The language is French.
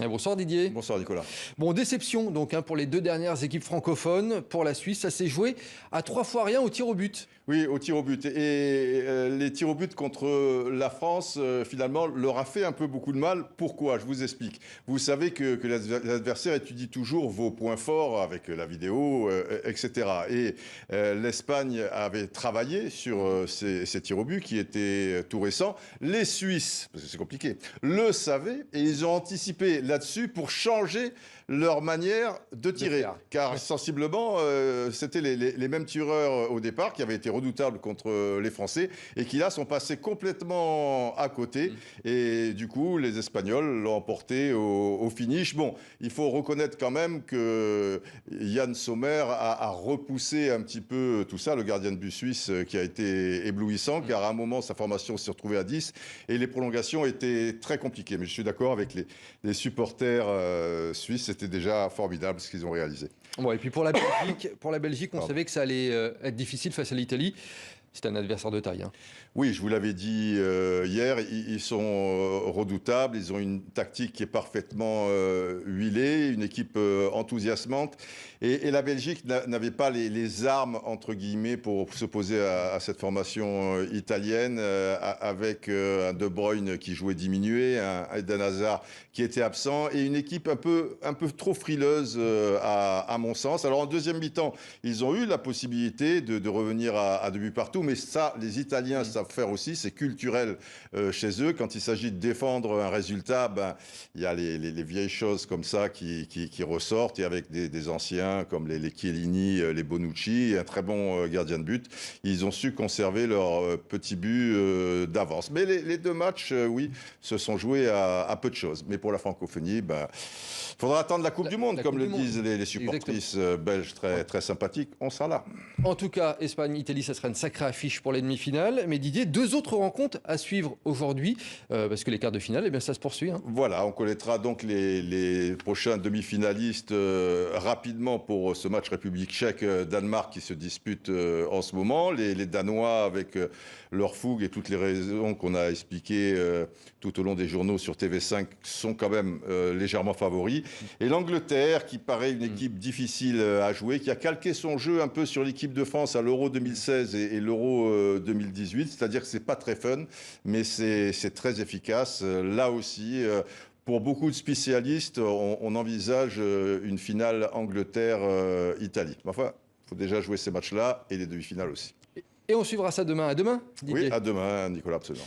Bonsoir Didier. Bonsoir Nicolas. Bon, déception donc pour les deux dernières équipes francophones. Pour la Suisse, ça s'est joué à 3 fois rien au tir au but. Oui, au tir au but. Et les tirs au but contre la France, finalement, leur a fait un peu beaucoup de mal. Pourquoi? Je vous explique. Vous savez que l'adversaire étudie toujours vos points forts avec la vidéo, etc. Et l'Espagne avait travaillé sur ces tirs au but qui étaient tout récents. Les Suisses, parce que c'est compliqué, le savaient et ils ont anticipé là-dessus pour changer leur manière de tirer. Car sensiblement, c'était les mêmes tireurs au départ qui avaient été redoutables contre les Français et qui là sont passés complètement à côté. Et du coup, les Espagnols l'ont emporté au finish. Bon, il faut reconnaître quand même que Yann Sommer a repoussé un petit peu tout ça, le gardien de but suisse qui a été éblouissant, car à un moment, sa formation s'est retrouvée à 10 et les prolongations étaient très compliquées. Mais je suis d'accord avec les supporters suisses, c'était déjà formidable ce qu'ils ont réalisé. Bon, et puis pour la Belgique, on savait que ça allait être difficile face à l'Italie. C'est un adversaire de taille. Oui, je vous l'avais dit hier, ils sont redoutables, ils ont une tactique qui est parfaitement huilée, une équipe enthousiasmante. Et la Belgique n'avait pas les armes, entre guillemets, pour s'opposer à cette formation italienne, avec un De Bruyne qui jouait diminué, un Eden Hazard qui était absent, et une équipe un peu trop frileuse, à mon sens. Alors en deuxième mi-temps, ils ont eu la possibilité de revenir à 2 buts partout, mais ça, les Italiens savent faire aussi, c'est culturel chez eux. Quand il s'agit de défendre un résultat, il y a les vieilles choses comme ça qui ressortent, et avec des anciens comme les Chiellini, les Bonucci, un très bon gardien de but, ils ont su conserver leur petit but d'avance. Mais les deux matchs, oui, se sont joués à peu de choses. Mais pour la francophonie, faudra attendre la Coupe du Monde, comme le disent les supportrices belges très sympathiques. On sera là. En tout cas, Espagne-Italie, ça sera une sacrée affiche pour les demi-finales. Mais Didier, 2 autres rencontres à suivre aujourd'hui, parce que les quarts de finale, eh bien, ça se poursuit. Voilà, on connaîtra donc les prochains demi-finalistes rapidement pour ce match République tchèque-Danemark qui se dispute en ce moment. Les Danois, avec leur fougue et toutes les raisons qu'on a expliquées tout au long des journaux sur TV5, sont quand même légèrement favoris. Et l'Angleterre, qui paraît une équipe difficile à jouer, qui a calqué son jeu un peu sur l'équipe de France à l'Euro 2016 et l'Euro 2018, c'est-à-dire que c'est pas très fun, mais c'est très efficace. Là aussi, pour beaucoup de spécialistes, on envisage une finale Angleterre-Italie. Enfin, il faut déjà jouer ces matchs-là et les demi-finales aussi. Et on suivra ça demain. À demain, Didier. Oui, à demain, Nicolas, absolument.